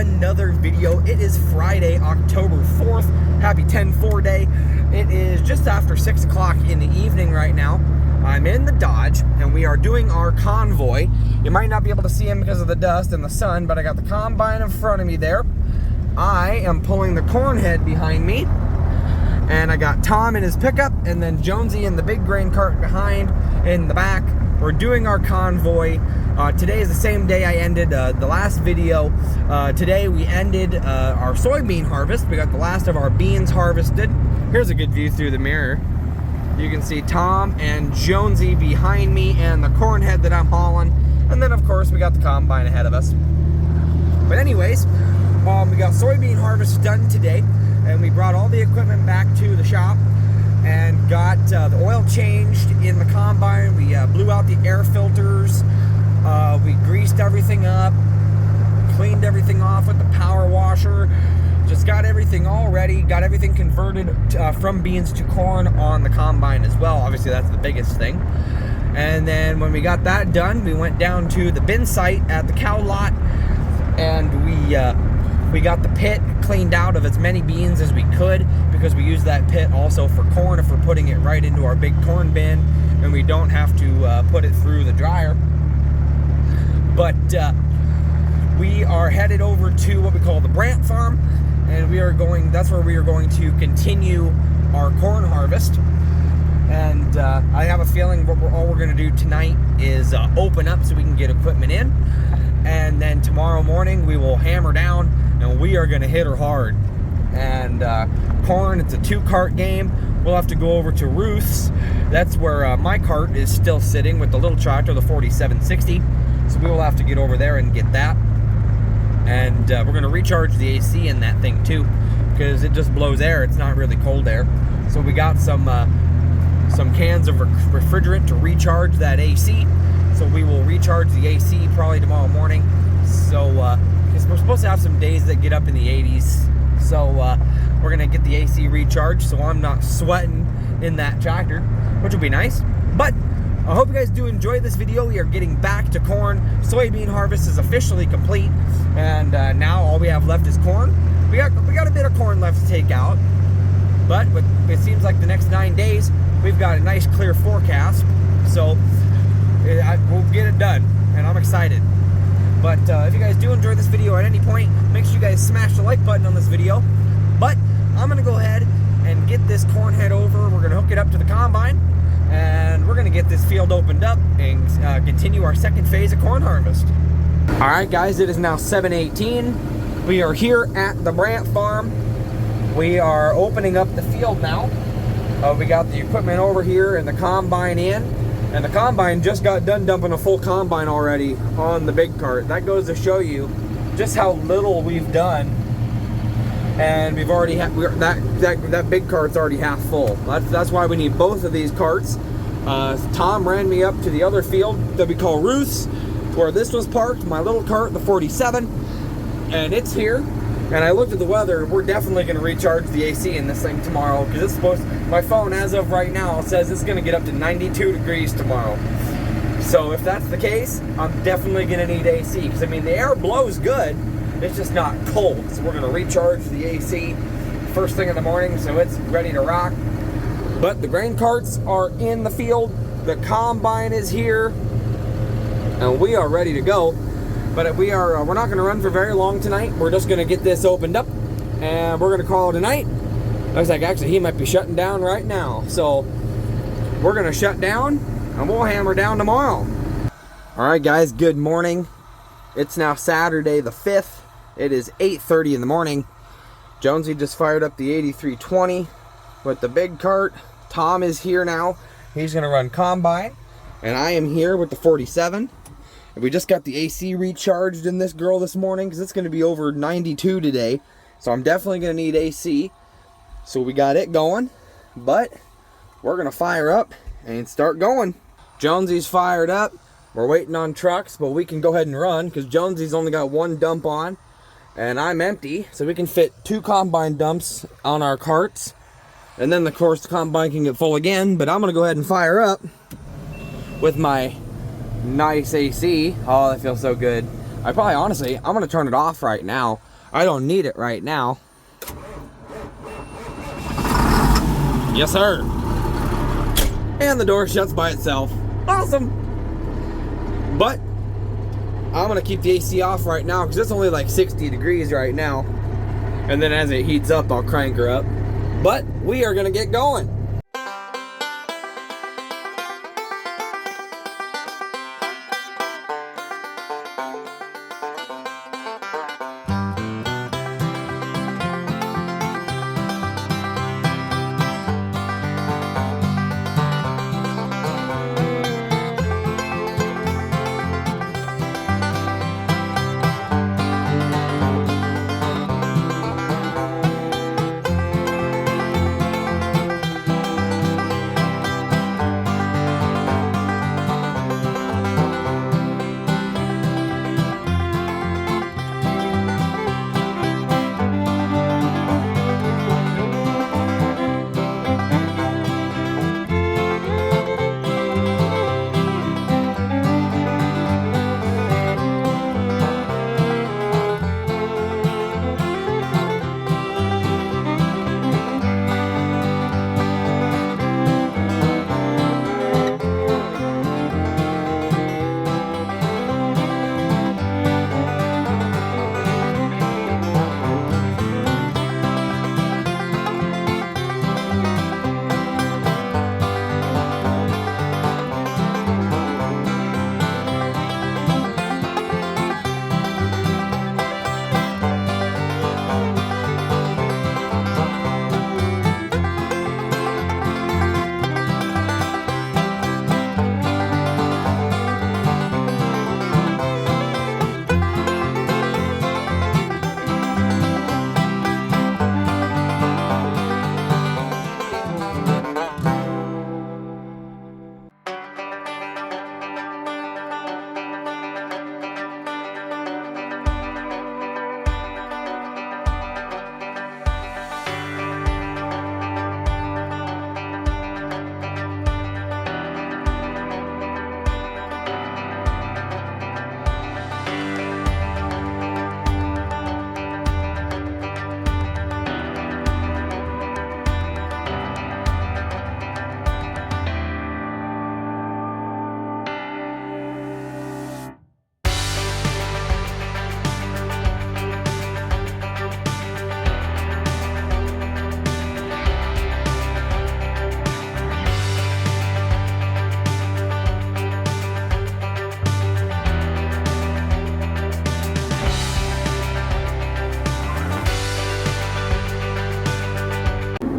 another video. It is Friday, October 4th. Happy 10-4 day. It is just after 6 o'clock in the evening right now. I'm in the Dodge, and we are doing our convoy. You might not be able to see him because of the dust and the sun, but I got the combine in front of me there. I am pulling the corn head behind me, and I got Tom in his pickup, and then Jonesy in the big grain cart behind in the back. We're doing our convoy. Today is the same day I ended the last video. Today we ended our soybean harvest. We got the last of our beans harvested. Here's a good view through the mirror. You can see Tom and Jonesy behind me and the corn head that I'm hauling. And then of course we got the combine ahead of us. But anyways, we got soybean harvest done today, and we brought all the equipment back to the shop and got the oil changed in the combine. We blew out the air filters. We greased everything up, cleaned everything off with the power washer, just got everything all ready, got everything converted from beans to corn on the combine as well. Obviously that's the biggest thing. And then when we got that done, we went down to the bin site at the cow lot, and we got the pit cleaned out of as many beans as we could, because we use that pit also for corn if we're putting it right into our big corn bin, and we don't have to put it through the dryer. But we are headed over to what we call the Brant farm, and that's where we are going to continue our corn harvest. And I have a feeling all we're going to do tonight is open up so we can get equipment in, and then tomorrow morning we will hammer down and we are going to hit her hard. And corn, it's a 2-cart game. We'll have to go over to Ruth's. That's where my cart is still sitting with the little tractor, the 4760. So we will have to get over there and get that. And we're going to recharge the AC in that thing too, because it just blows air. It's not really cold air. So we got some cans of refrigerant to recharge that AC. So we will recharge the AC probably tomorrow morning. So because we're supposed to have some days that get up in the 80s. So we're going to get the AC recharged so I'm not sweating in that tractor, which will be nice. But I hope you guys do enjoy this video. We are getting back to corn. Soybean harvest is officially complete, and now all we have left is corn. We got a bit of corn left to take out, but it seems like the next 9 days we've got a nice clear forecast, so we'll get it done, and I'm excited. But if you guys do enjoy this video at any point, make sure you guys smash the like button on this video. But I'm gonna go ahead and get this corn head over. We're gonna hook it up to the combine, and we're gonna get this field opened up and continue our second phase of corn harvest. All right, guys, it is now 7:18. We are here at the Brant farm. We are opening up the field now. We got the equipment over here and the combine in, and the combine just got done dumping a full combine already on the big cart. That goes to show you just how little we've done, and we've already that big cart's already half full. That's why we need both of these carts. Tom ran me up to the other field that we call Ruth's, where this was parked, my little cart, the 47, and it's here. And I looked at the weather. We're definitely going to recharge the AC in this thing tomorrow, because it's supposed. My phone, as of right now, says it's going to get up to 92 degrees tomorrow. So if that's the case, I'm definitely going to need AC, because I mean the air blows good, it's just not cold. So we're going to recharge the AC first thing in the morning, so it's ready to rock. But the grain carts are in the field. The combine is here, and we are ready to go. But we're not going to run for very long tonight. We're just going to get this opened up, and we're going to call it a night. Looks like actually he might be shutting down right now. So we're going to shut down, and we'll hammer down tomorrow. All right, guys, good morning. It's now Saturday the 5th. It is 8:30 in the morning. Jonesy just fired up the 8320 with the big cart. Tom is here now. He's going to run combine, and I am here with the 47. And we just got the AC recharged in this girl this morning, because it's going to be over 92 today. So I'm definitely going to need AC. So we got it going. But we're going to fire up and start going. Jonesy's fired up. We're waiting on trucks, but we can go ahead and run, because Jonesy's only got one dump on. And I'm empty. So we can fit 2 combine dumps on our carts. And then, of course, the combine can get full again. But I'm going to go ahead and fire up with my nice AC. Oh, that feels so good. I'm going to turn it off right now. I don't need it right now. Yes, sir. And the door shuts by itself. Awesome. But I'm gonna keep the AC off right now because it's only like 60 degrees right now. And then as it heats up, I'll crank her up. But we are gonna get going.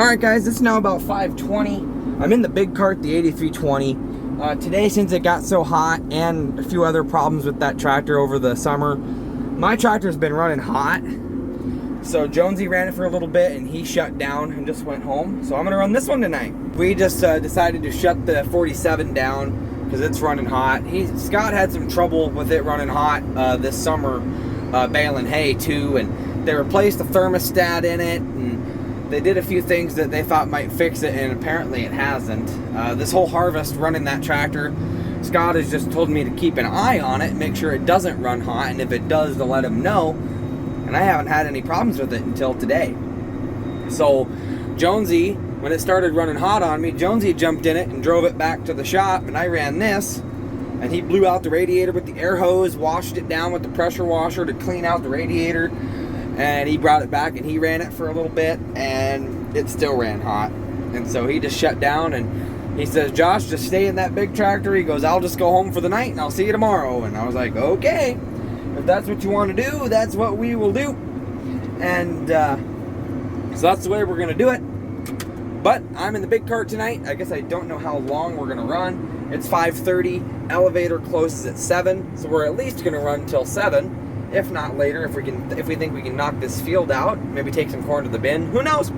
Alright guys, it's now about 5:20. I'm in the big cart, the 8320. Today, since it got so hot and a few other problems with that tractor over the summer, my tractor's been running hot. So Jonesy ran it for a little bit and he shut down and just went home. So I'm gonna run this one tonight. We just decided to shut the 47 down because it's running hot. Scott had some trouble with it running hot this summer, baling hay too, and they replaced the thermostat in it, and they did a few things that they thought might fix it, and apparently it hasn't. This whole harvest running that tractor, Scott has just told me to keep an eye on it, make sure it doesn't run hot, and if it does, to let him know. And I haven't had any problems with it until today. So Jonesy, when it started running hot on me, Jonesy jumped in it and drove it back to the shop, and I ran this, and he blew out the radiator with the air hose, washed it down with the pressure washer to clean out the radiator, and he brought it back and he ran it for a little bit, and it still ran hot. And so he just shut down, and he says, Josh, just stay in that big tractor. He goes, I'll just go home for the night and I'll see you tomorrow. And I was like, okay, if that's what you want to do, that's what we will do. And so that's the way we're going to do it. But I'm in the big cart tonight. I guess I don't know how long we're going to run. It's 5:30. Elevator closes at 7. So we're at least going to run till 7. If not later, if we think we can knock this field out, maybe take some corn to the bin, who knows?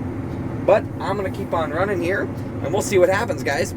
But I'm gonna keep on running here, and we'll see what happens, guys.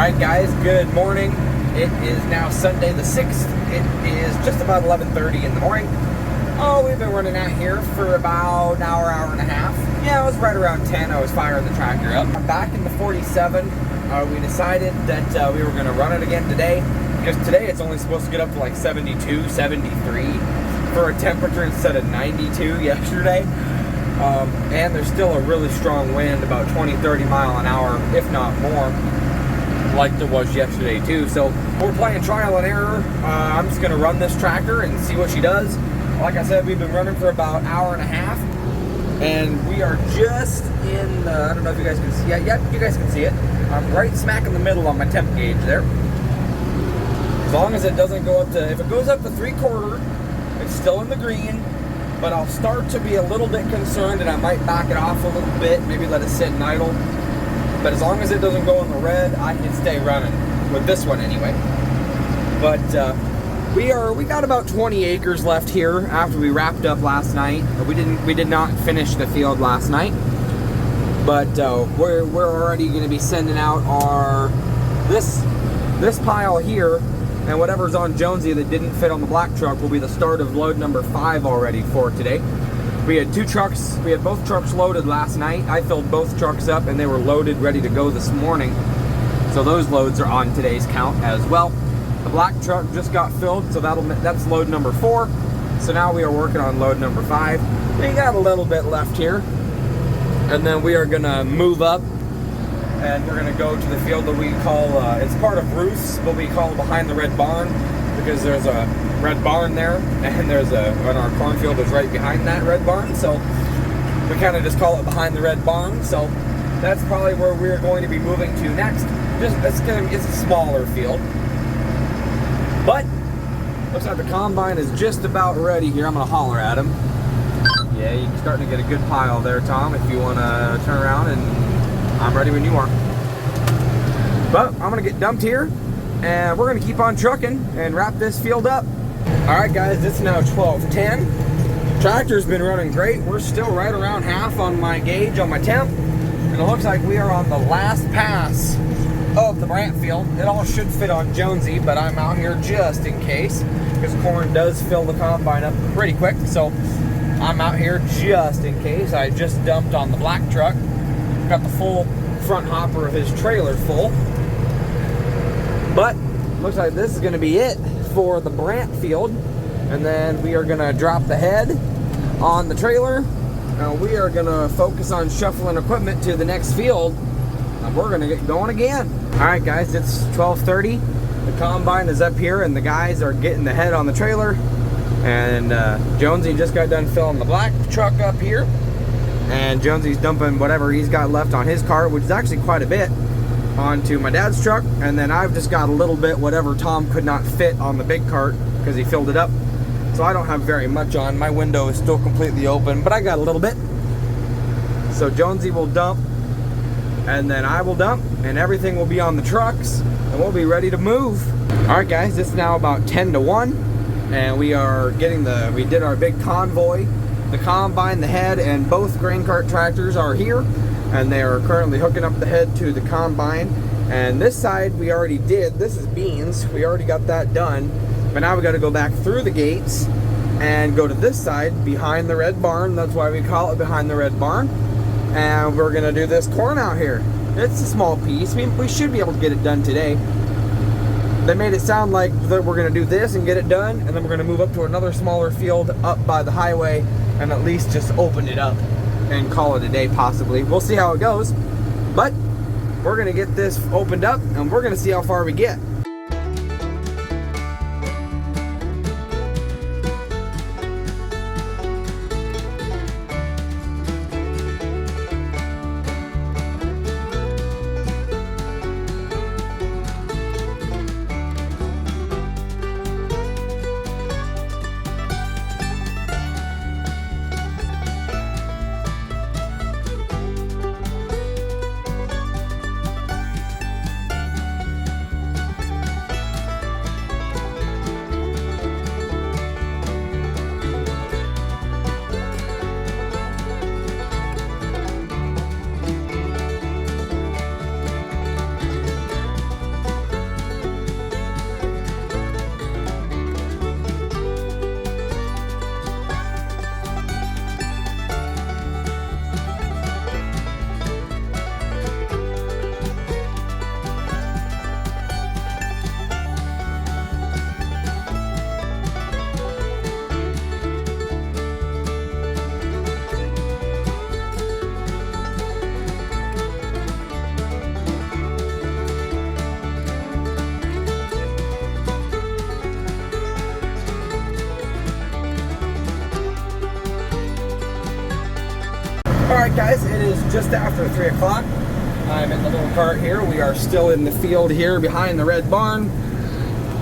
Alright guys, good morning. It is now Sunday the 6th. It is just about 11:30 in the morning. Oh, we've been running out here for about an hour and a half. Yeah, it was right around 10. I was firing the tractor up. I'm back in the 47. We decided that we were going to run it again today, because today it's only supposed to get up to like 72, 73 for a temperature instead of 92 yesterday. And there's still a really strong wind, about 20-30 mile an hour, if not more, like there was yesterday too. So we're playing trial and error. I'm just gonna run this tractor and see what she does. Like I said, we've been running for about an hour and a half, and we are just in the, I don't know if you guys can see it. Yeah, you guys can see it. I'm right smack in the middle on my temp gauge there. As long as it doesn't go up to, if it goes up to 3/4, it's still in the green, but I'll start to be a little bit concerned, and I might back it off a little bit, maybe let it sit and idle. But as long as it doesn't go in the red, I can stay running with this one anyway. But we got about 20 acres left here after we wrapped up last night. We did not finish the field last night, but we're already going to be sending out our this pile here, and whatever's on Jonesy that didn't fit on the black truck will be the start of load number 5 already for today. We had 2 trucks, we had both trucks loaded last night. I filled both trucks up and they were loaded, ready to go this morning. So those loads are on today's count as well. The black truck just got filled, so that's load number 4. So now we are working on load number 5. We got a little bit left here. And then we are gonna move up, and we're gonna go to the field that we call, it's part of Ruth's, but we call behind the red barn, because there's a red barn there, and and our cornfield is right behind that red barn, so we kind of just call it behind the red barn. So that's probably where we're going to be moving to next. It's a smaller field, but looks like the combine is just about ready here. I'm gonna holler at him. Yeah, you're starting to get a good pile there, Tom, if you want to turn around, and I'm ready when you are. But I'm gonna get dumped here, and we're gonna keep on trucking and wrap this field up. All right guys, it's now 12:10. Tractor's been running great. We're still right around half on my gauge on my temp, and it looks like we are on the last pass of the Brant field. It all should fit on Jonesy, but I'm out here just in case, because corn does fill the combine up pretty quick. So I'm out here just in case. I just dumped on the black truck. Got the full front hopper of his trailer full. But looks like this is going to be it for the Brant field, and then we are going to drop the head on the trailer, and we are going to focus on shuffling equipment to the next field, and we're going to get going again. Alright guys, it's 12:30. The combine is up here, and the guys are getting the head on the trailer, and Jonesy just got done filling the black truck up here, and Jonesy's dumping whatever he's got left on his cart, which is actually quite a bit, onto my dad's truck. And then I've just got a little bit whatever Tom could not fit on the big cart because he filled it up. So I don't have very much on. My window is still completely open, but I got a little bit. So Jonesy will dump, and then I will dump, and everything will be on the trucks, and we'll be ready to move. All right guys, it's now about 10-1, and we are getting we did our big convoy. The combine, the head, and both grain cart tractors are here, and they are currently hooking up the head to the combine. And this side we already did. This is beans. We already got that done, but now we got to go back through the gates and go to this side behind the red barn. That's why we call it behind the red barn. And we're gonna do this corn out here. It's a small piece. I mean, we should be able to get it done today. They made it sound like that we're gonna do this and get it done, and then we're gonna move up to another smaller field up by the highway and at least just open it up and call it a day, possibly. We'll see how it goes, but we're gonna get this opened up, and we're gonna see how far we get. Alright guys, it is just after 3 o'clock. I'm in the little cart here. We are still in the field here behind the red barn.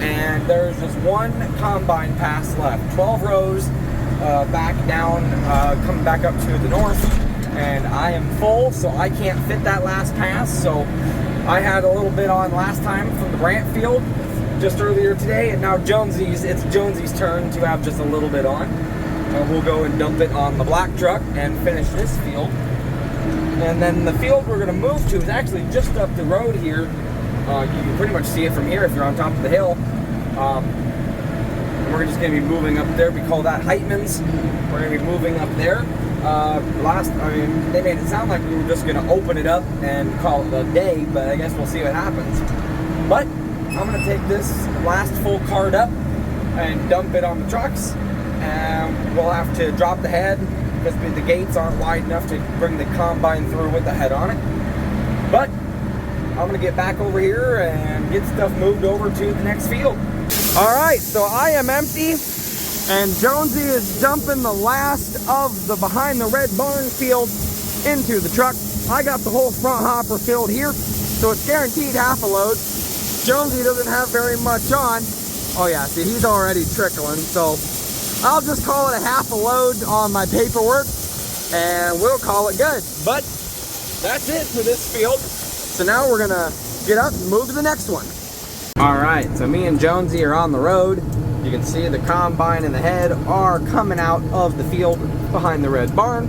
And there's just one combine pass left. 12 rows back down, coming back up to the north. And I am full, so I can't fit that last pass. So I had a little bit on last time from the Brant field just earlier today. And now it's Jonesy's turn to have just a little bit on. We'll go and dump it on the black truck and finish this field. And then the field we're going to move to is actually just up the road here. You can pretty much see it from here if you're on top of the hill. We're just going to be moving up there. We call that Heitman's. We're going to be moving up there. They made it sound like we were just going to open it up and call it a day, but I guess we'll see what happens. But I'm going to take this last full cart up and dump it on the trucks. And we'll have to drop the head because the gates aren't wide enough to bring the combine through with the head on it. But I'm gonna get back over here and get stuff moved over to the next field. All right, so I am empty and Jonesy is dumping the last of the behind the red barn field into the truck. I got the whole front hopper filled here, so it's guaranteed half a load. Jonesy doesn't have very much on. Oh yeah, see, he's already trickling, so I'll just call it a half a load on my paperwork and we'll call it good. But that's it for this field. So now we're gonna get up and move to the next one. All right, so me and Jonesy are on the road. You can see the combine and the head are coming out of the field behind the red barn.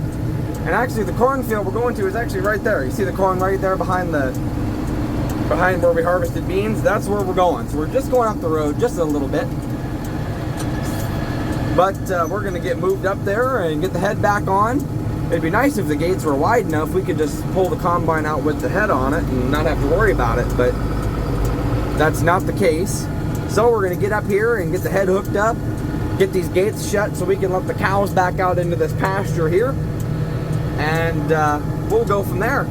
And actually the cornfield we're going to is actually right there. You see the corn right there behind where we harvested beans? That's where we're going. So we're just going up the road just a little bit. But we're going to get moved up there and get the head back on. It'd be nice if the gates were wide enough. We could just pull the combine out with the head on it and not have to worry about it. But that's not the case. So we're going to get up here and get the head hooked up. Get these gates shut so we can let the cows back out into this pasture here. And we'll go from there.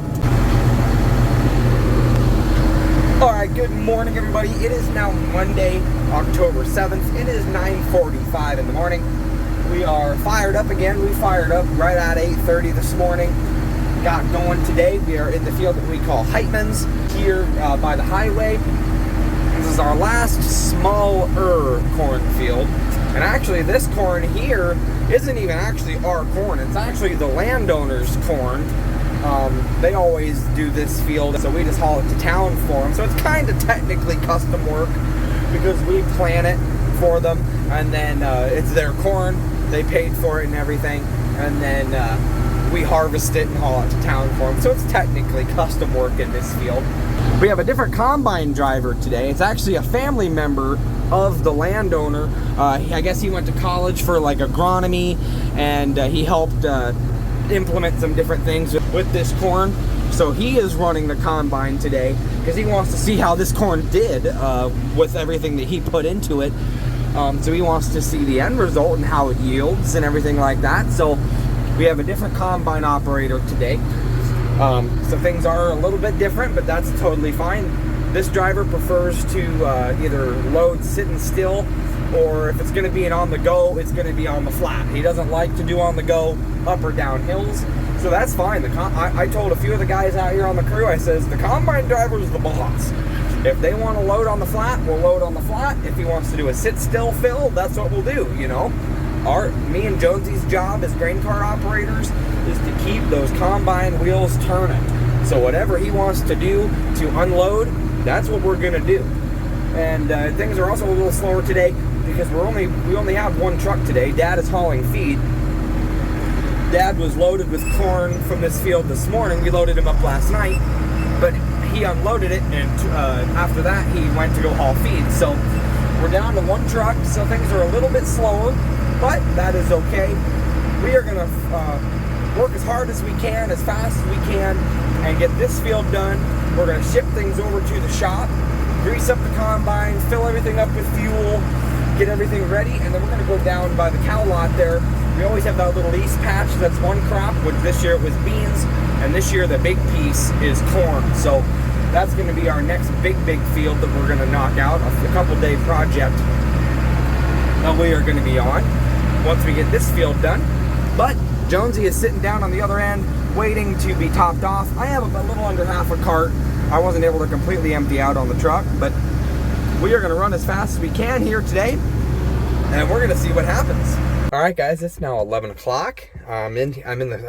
Alright, good morning everybody. It is now Monday, October 7th. It is 9:45 in the morning. We are fired up again. We fired up right at 8:30 this morning. Got going today. We are in the field that we call Heitman's here by the highway. This is our last smaller cornfield. And actually this corn here isn't even actually our corn. It's actually the landowner's corn. They always do this field, so we just haul it to town for them. So it's kind of technically custom work because we plant it for them, and then it's their corn. They paid for it and everything, and then we harvest it and haul it to town for them. So it's technically custom work in this field. We have a different combine driver today. It's actually a family member of the landowner. I guess he went to college for like agronomy, and he helped implement some different things with this corn. So he is running the combine today because he wants to see how this corn did with everything that he put into it. So he wants to see the end result and how it yields and everything like that. So we have a different combine operator today. So things are a little bit different, but that's totally fine. This driver prefers to either load sitting still, or if it's going to be an on the go, it's going to be on the flat. He doesn't like to do on the go up or down hills, so that's fine. I told a few of the guys out here on the crew, I says, the combine driver is the boss. If they want to load on the flat, we'll load on the flat. If he wants to do a sit still fill, that's what we'll do, you know. Me and Jonesy's job as grain cart operators is to keep those combine wheels turning. So whatever he wants to do to unload, that's what we're going to do. And things are also a little slower today because we only have one truck today. Dad is hauling feed. Dad was loaded with corn from this field this morning. We loaded him up last night, but he unloaded it, and after that he went to go haul feed. So we're down to one truck, so things are a little bit slower, but that is okay. We are going to work as hard as we can, as fast as we can, and get this field done. We're going to ship things over to the shop, grease up the combine, fill everything up with fuel, get everything ready, and then we're going to go down by the cow lot there. We always have that little east patch that's one crop, which this year it was beans, and this year the big piece is corn. So that's going to be our next big field that we're going to knock out, a couple-day project that we are going to be on once we get this field done. But Jonesy is sitting down on the other end waiting to be topped off. I have a little under half a cart. I wasn't able to completely empty out on the truck, but we are going to run as fast as we can here today, and we're going to see what happens. All right, guys, it's now 11 o'clock. I'm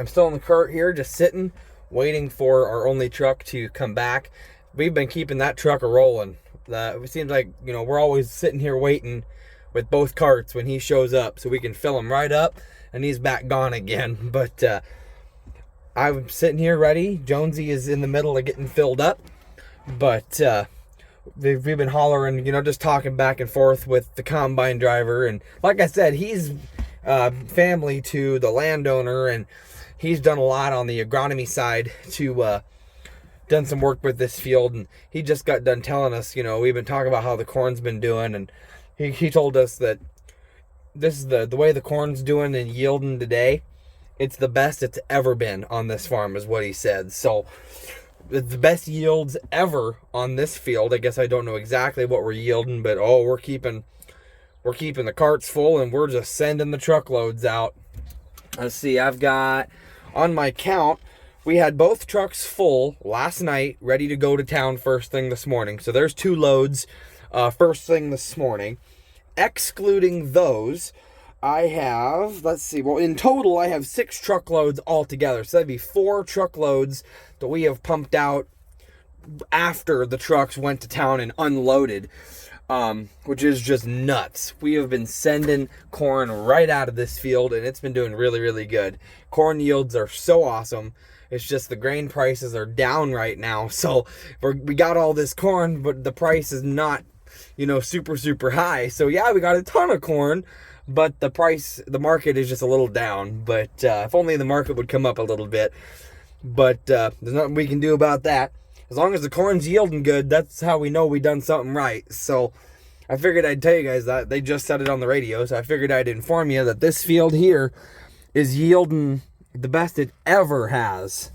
still in the cart here, just sitting, waiting for our only truck to come back. We've been keeping that truck rolling. It seems like, you know, we're always sitting here waiting with both carts when he shows up, so we can fill him right up, and he's back gone again. But I'm sitting here ready. Jonesy is in the middle of getting filled up, but we've been hollering, you know, just talking back and forth with the combine driver. And like I said, he's family to the landowner, and he's done a lot on the agronomy side to done some work with this field. And he just got done telling us, you know, we've been talking about how the corn's been doing, and he told us that this is the way the corn's doing and yielding today. It's the best it's ever been on this farm, is what he said. So the best yields ever on this field. I guess I don't know exactly what we're yielding, but we're keeping the carts full, and we're just sending the truckloads out. Let's see, I've got on my count, we had both trucks full last night, ready to go to town first thing this morning. So there's 2 loads first thing this morning. Excluding those, I have, let's see, well, in total, I have 6 truckloads altogether. So that'd be 4 truckloads that we have pumped out after the trucks went to town and unloaded, which is just nuts. We have been sending corn right out of this field, and it's been doing really, really good. Corn yields are so awesome. It's just the grain prices are down right now. So we got all this corn, but the price is not, you know, super, super high. So yeah, we got a ton of corn, but the market is just a little down. But if only the market would come up a little bit. But there's nothing we can do about that. As long as the corn's yielding good, that's how we know we done something right. So I figured I'd tell you guys that. They just said it on the radio, so I figured I'd inform you that this field here is yielding the best it ever has.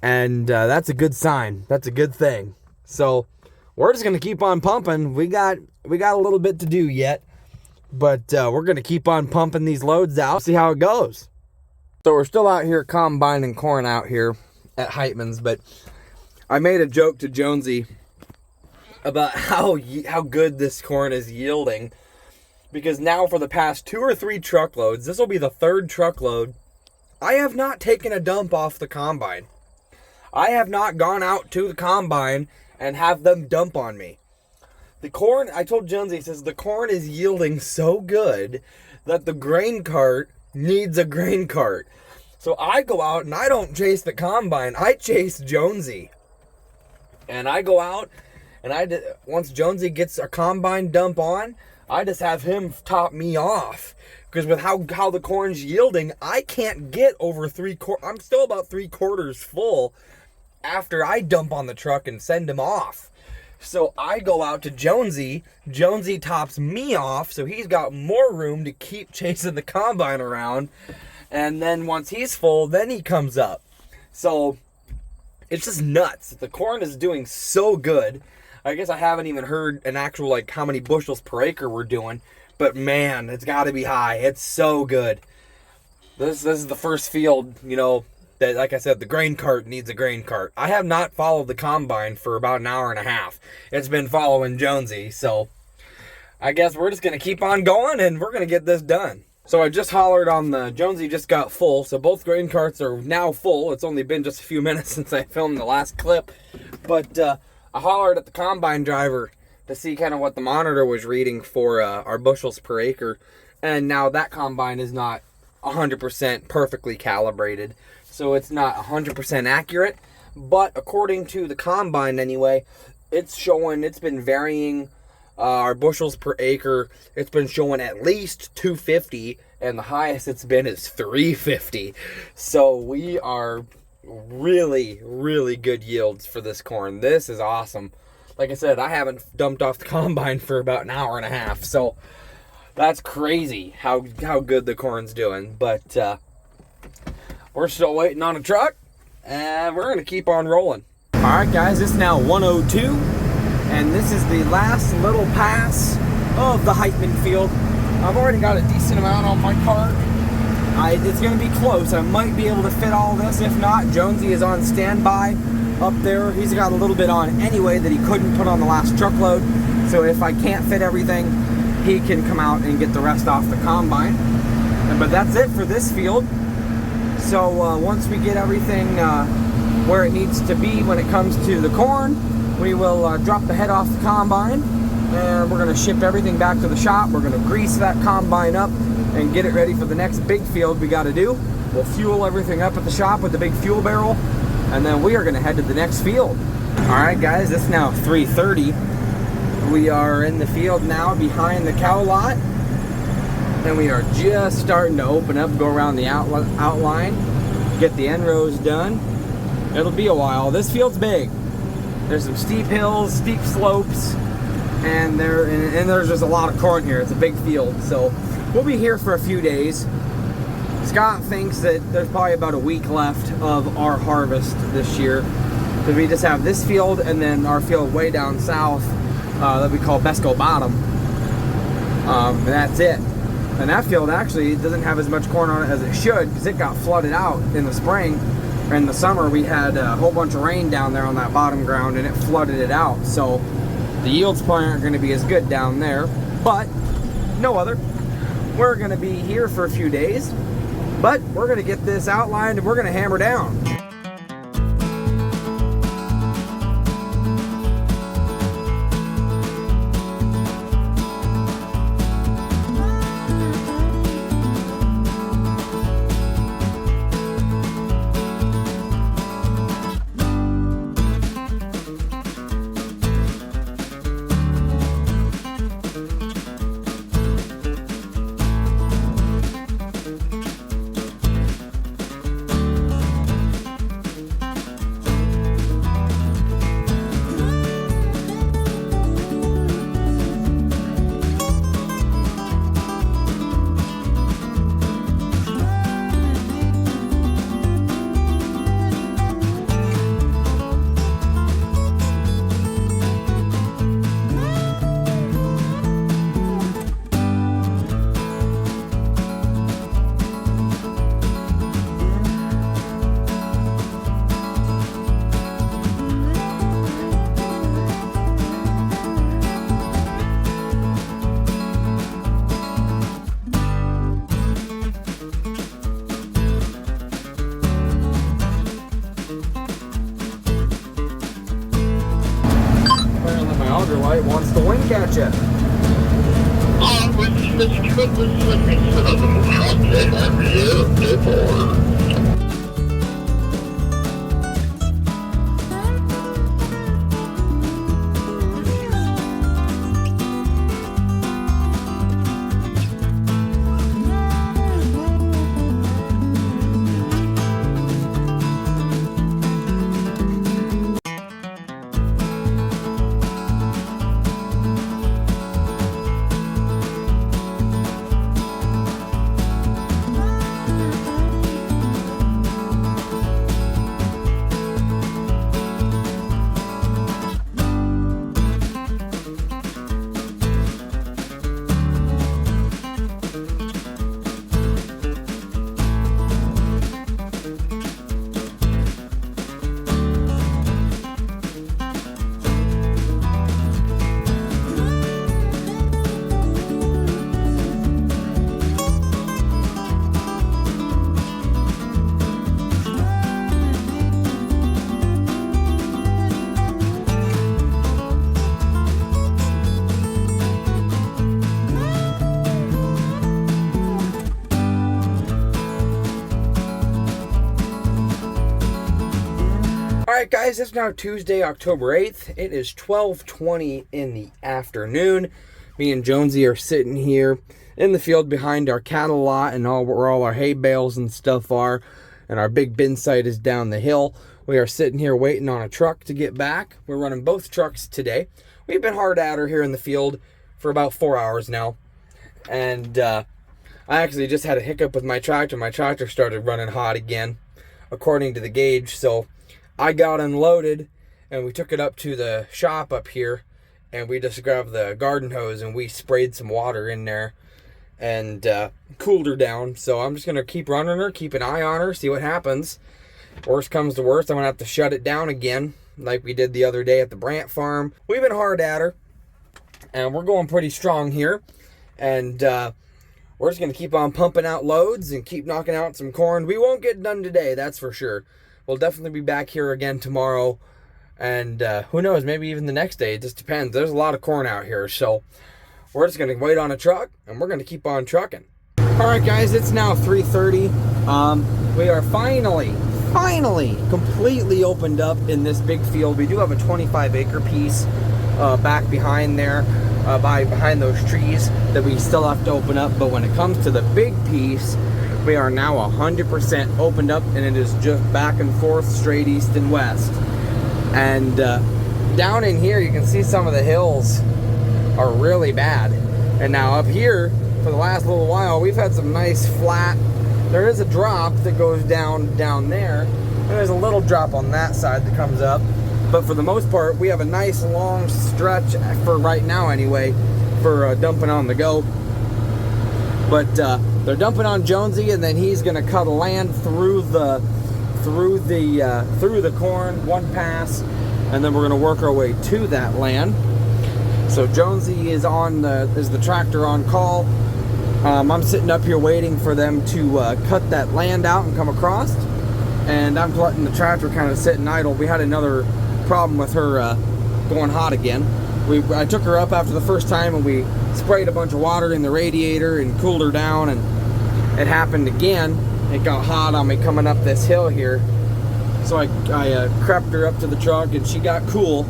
And that's a good sign. That's a good thing. So we're just going to keep on pumping. We got a little bit to do yet, but we're going to keep on pumping these loads out, see how it goes. So we're still out here combining corn out here at Heitman's, but I made a joke to Jonesy about how good this corn is yielding, because now for the past 2 or 3 truckloads, this will be the 3rd truckload, I have not taken a dump off the combine. I have not gone out to the combine and have them dump on me. The corn, I told Jonesy, he says, the corn is yielding so good that the grain cart needs a grain cart. So I go out and I don't chase the combine, I chase Jonesy. And I go out and once Jonesy gets a combine dump on, I just have him top me off. Because with how the corn's yielding, I can't get over 3/4. I'm still about 3/4 full after I dump on the truck and send him off. So I go out to Jonesy. Jonesy tops me off, so he's got more room to keep chasing the combine around. And then once he's full, then he comes up. So it's just nuts. The corn is doing so good. I guess I haven't even heard an actual, like, how many bushels per acre we're doing. But man, it's got to be high. It's so good. This is the first field, you know, that, like I said, the grain cart needs a grain cart. I have not followed the combine for about an hour and a half. It's been following Jonesy. So I guess we're just going to keep on going and we're going to get this done. So I just hollered on the Jonesy just got full. So both grain carts are now full. It's only been just a few minutes since I filmed the last clip. But I hollered at the combine driver to see kind of what the monitor was reading for our bushels per acre. And now that combine is not 100% perfectly calibrated. So it's not 100% accurate. But according to the combine anyway, it's been varying our bushels per acre. It's been showing at least 250. And the highest it's been is 350. So we are really, really good yields for this corn. This is awesome. Like I said, I haven't dumped off the combine for about an hour and a half. So that's crazy how good the corn's doing. But we're still waiting on a truck, and we're going to keep on rolling. All right, guys, it's now 1:02, and this is the last little pass of the Heitman field. I've already got a decent amount on my cart. It's going to be close. I might be able to fit all this. If not, Jonesy is on standby up there. He's got a little bit on anyway that he couldn't put on the last truckload. So if I can't fit everything, he can come out and get the rest off the combine. But that's it for this field. So once we get everything where it needs to be when it comes to the corn, we will drop the head off the combine, and we're going to ship everything back to the shop. We're going to grease that combine up and get it ready for the next big field we got to do. We'll fuel everything up at the shop with the big fuel barrel, and then we are going to head to the next field. Alright guys, it's now 3:30. We are in the field now behind the cow lot, and we are just starting to open up, go around the outline, get the end rows done. It'll be a while. This field's big. There's some steep hills, steep slopes, and there's just a lot of corn here. It's a big field, so we'll be here for a few days. Scott thinks that there's probably about a week left of our harvest this year, because we just have this field and then our field way down south that we call Besco Bottom. And that's it. And that field actually doesn't have as much corn on it as it should, because it got flooded out in the spring. In the summer we had a whole bunch of rain down there on that bottom ground, and it flooded it out. So the yields probably aren't going to be as good down there, but no other. We're going to be here for a few days, but we're going to get this outlined and we're going to hammer down. Light wants to wink at you. Alright guys, it's now Tuesday, October 8th. It is 12:20 in the afternoon. Me and Jonesy are sitting here in the field behind our cattle lot and where all our hay bales and stuff are. And our big bin site is down the hill. We are sitting here waiting on a truck to get back. We're running both trucks today. We've been hard at her here in the field for about 4 hours now. And I actually just had a hiccup with my tractor. My tractor started running hot again, according to the gauge. So I got unloaded and we took it up to the shop up here, and we just grabbed the garden hose and we sprayed some water in there, and cooled her down. So I'm just going to keep running her, keep an eye on her, see what happens. Worst comes to worst, I'm going to have to shut it down again like we did the other day at the Brant farm. We've been hard at her, and we're going pretty strong here. And we're just going to keep on pumping out loads and keep knocking out some corn. We won't get done today, that's for sure. We'll definitely be back here again tomorrow. And who knows, maybe even the next day. It just depends. There's a lot of corn out here. So we're just going to wait on a truck, and we're going to keep on trucking. All right, guys, it's now 3:30. We are finally completely opened up in this big field. We do have a 25-acre piece back behind there, behind those trees that we still have to open up. But when it comes to the big piece, we are now 100% opened up, and it is just back and forth, straight east and west. And down in here, you can see some of the hills are really bad. And now up here, for the last little while, we've had some nice flat. There is a drop that goes down there, and there's a little drop on that side that comes up. But for the most part, we have a nice long stretch, for right now anyway, for dumping on the go. But they're dumping on Jonesy, and then he's going to cut land through the corn, one pass, and then we're going to work our way to that land. So Jonesy is the tractor on call. I'm sitting up here waiting for them to cut that land out and come across, and I'm letting the tractor kind of sit and idle. We had another problem with her going hot again. I took her up after the first time, and we sprayed a bunch of water in the radiator and cooled her down, and it happened again. It got hot on me coming up this hill here, so I crept her up to the truck, and she got cool.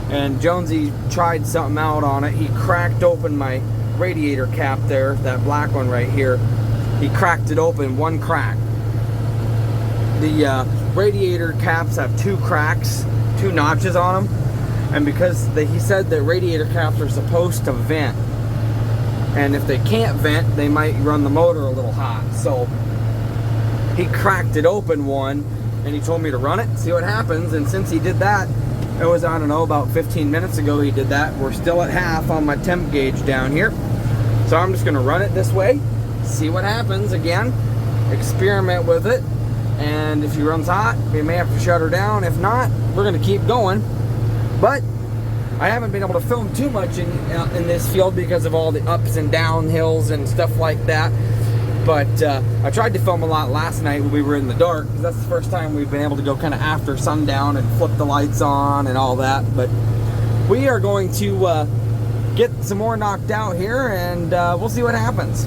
And Jonesy tried something out on it. He cracked open my radiator cap there, that black one right here. He cracked it open, one crack. The radiator caps have two cracks, two notches on them, and because he said that radiator caps are supposed to vent, and if they can't vent, they might run the motor a little hot. So he cracked it open one, and he told me to run it, see what happens. And since he did that, it was, I don't know, about 15 minutes ago he did that. We're still at half on my temp gauge down here. So I'm just going to run it this way, see what happens again, experiment with it. And if she runs hot, we may have to shut her down. If not, we're going to keep going. But I haven't been able to film too much in this field because of all the ups and down hills and stuff like that. But I tried to film a lot last night when we were in the dark, because that's the first time we've been able to go kind of after sundown and flip the lights on and all that. But we are going to get some more knocked out here, and we'll see what happens.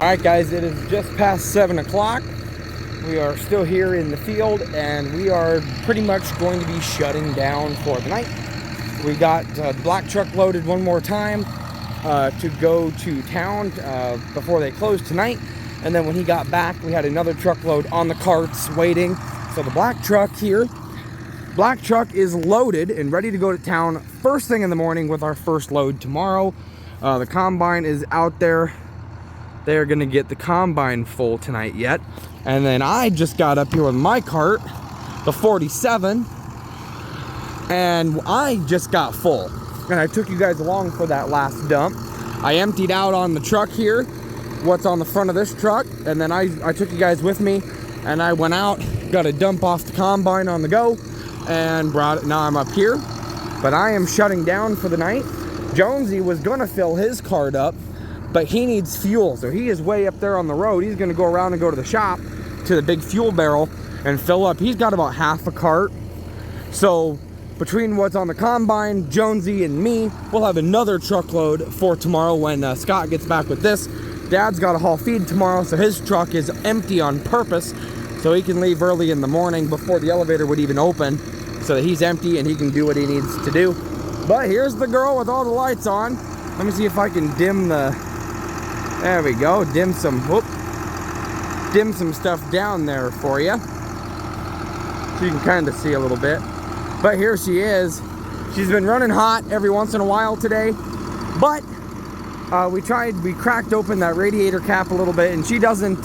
Alright guys, it is just past 7 o'clock. We are still here in the field and we are pretty much going to be shutting down for the night. We got the black truck loaded one more time to go to town before they close tonight. And then when he got back, we had another truckload on the carts waiting. So the black truck is loaded and ready to go to town first thing in the morning with our first load tomorrow. The combine is out there. They're gonna get the combine full tonight yet. And then I just got up here with my cart, the 47, and I just got full. And I took you guys along for that last dump. I emptied out on the truck here what's on the front of this truck, and then I took you guys with me, and I went out, got a dump off the combine on the go, and brought it. Now I'm up here, but I am shutting down for the night. Jonesy was gonna fill his cart up, but he needs fuel, so he is way up there on the road. He's gonna go around and go to the shop, to the big fuel barrel, and fill up. He's got about half a cart. So between what's on the combine, Jonesy and me, we'll have another truckload for tomorrow when Scott gets back with this. Dad's got to haul feed tomorrow, so his truck is empty on purpose, so he can leave early in the morning before the elevator would even open, so that he's empty and he can do what he needs to do. But here's the girl with all the lights on. Let me see if I can dim the... There we go, dim some stuff down there for you, so you can kind of see a little bit. But here she is. She's been running hot every once in a while today, but we cracked open that radiator cap a little bit, and she doesn't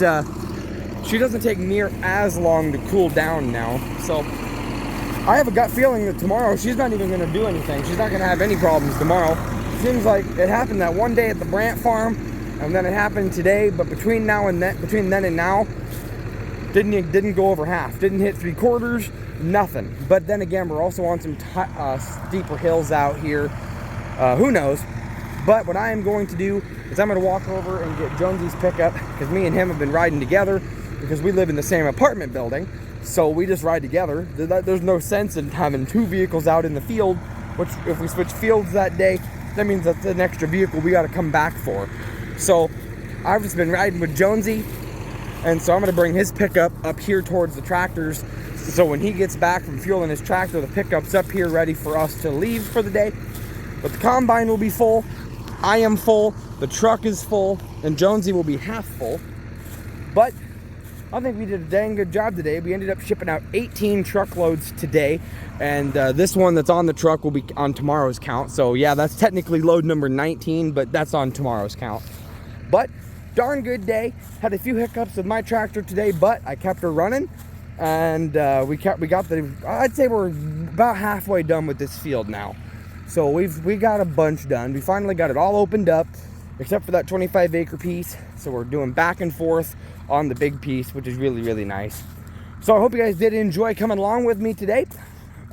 take near as long to cool down now. So I have a gut feeling that tomorrow she's not even going to do anything. She's not going to have any problems tomorrow. Seems like it happened that one day at the Brandt farm, and then it happened today, but between then and now, didn't go over half. Didn't hit 3/4, nothing. But then again, we're also on some steeper hills out here. Who knows? But what I am going to do is I'm going to walk over and get Jonesy's pickup, because me and him have been riding together because we live in the same apartment building. So we just ride together. There's no sense in having two vehicles out in the field, which if we switch fields that day, that means that's an extra vehicle we got to come back for. So I've just been riding with Jonesy, and so I'm going to bring his pickup up here towards the tractors, so when he gets back from fueling his tractor, the pickup's up here ready for us to leave for the day. But the combine will be full, I am full, the truck is full, and Jonesy will be half full. But I think we did a dang good job today. We ended up shipping out 18 truckloads today, and this one that's on the truck will be on tomorrow's count. So yeah, that's technically load number 19, but that's on tomorrow's count. But darn good day. Had a few hiccups with my tractor today, but I kept her running, and I'd say we're about halfway done with this field now. So we got a bunch done. We finally got it all opened up, except for that 25-acre piece. So we're doing back and forth on the big piece, which is really, really nice. So I hope you guys did enjoy coming along with me today.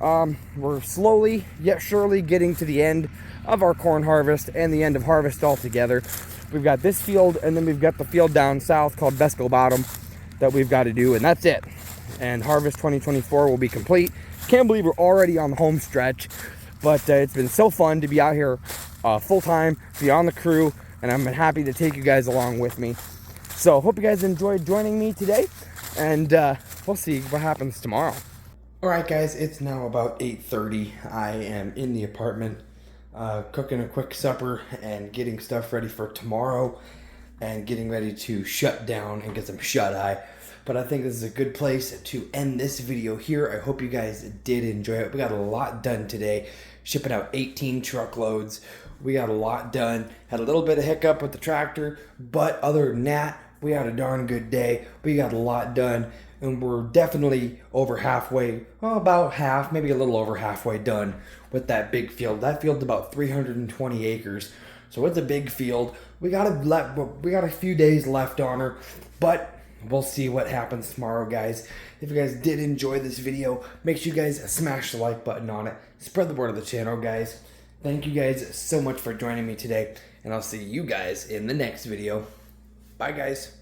We're slowly yet surely getting to the end of our corn harvest and the end of harvest altogether. We've got this field, and then we've got the field down south called Besco Bottom that we've got to do, and that's it. And harvest 2024 will be complete. Can't believe we're already on the home stretch, but it's been so fun to be out here full time, be on the crew, and I'm happy to take you guys along with me. So hope you guys enjoyed joining me today, and we'll see what happens tomorrow. Alright guys, it's now about 8:30. I am in the apartment cooking a quick supper and getting stuff ready for tomorrow, and getting ready to shut down and get some shut-eye. But I think this is a good place to end this video here. I hope you guys did enjoy it. We got a lot done today, shipping out 18 truckloads. We got a lot done. Had a little bit of hiccup with the tractor, but other than that, we had a darn good day. We got a lot done, and we're definitely over halfway, about half, maybe a little over halfway done with that big field. That field's about 320 acres, so it's a big field. We got a few days left on her, but we'll see what happens tomorrow, guys. If you guys did enjoy this video, make sure you guys smash the like button on it. Spread the word of the channel, guys. Thank you guys so much for joining me today, and I'll see you guys in the next video. Bye, guys.